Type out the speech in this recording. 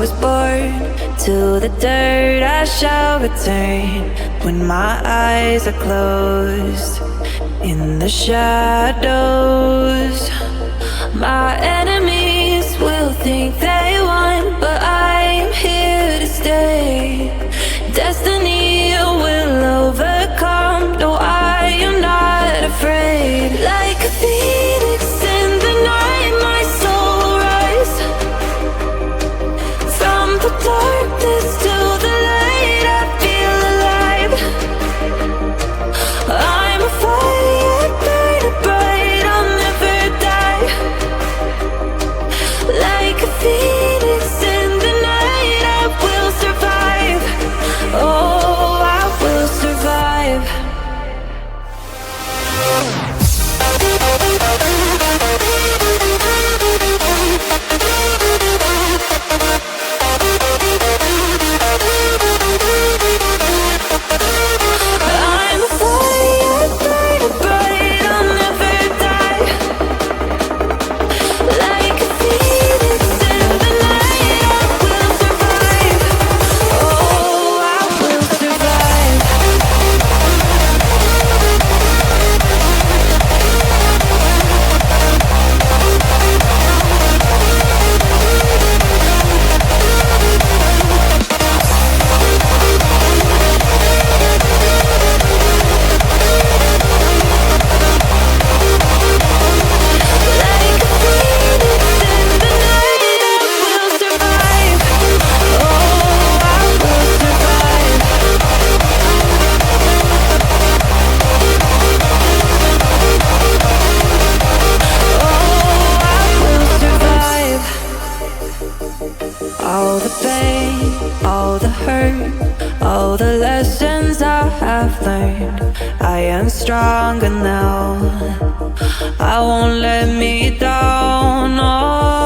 was born, to the dirt I shall return when my eyes are closed. In the shadows, my enemies will think they won, but I am here to stay. Destiny will overcome. No, I am not afraid. Like a phoenix in the night, my soul will rise. From the darkness to the light, I feel alive. I'm a fire burning bright, I'll never die. Like a phoenix in the night, I will survive. Oh, I will survive. I'm a fire burning bright, I'll never die. Like a phoenix in the night, I will survive. Oh, I will survive. Like a phoenix in the night, I will survive. Oh, I will survive. Oh, I will survive. All the pain, all the hurt, all the lessons I have learned, I am stronger now. I won't let me down. Oh,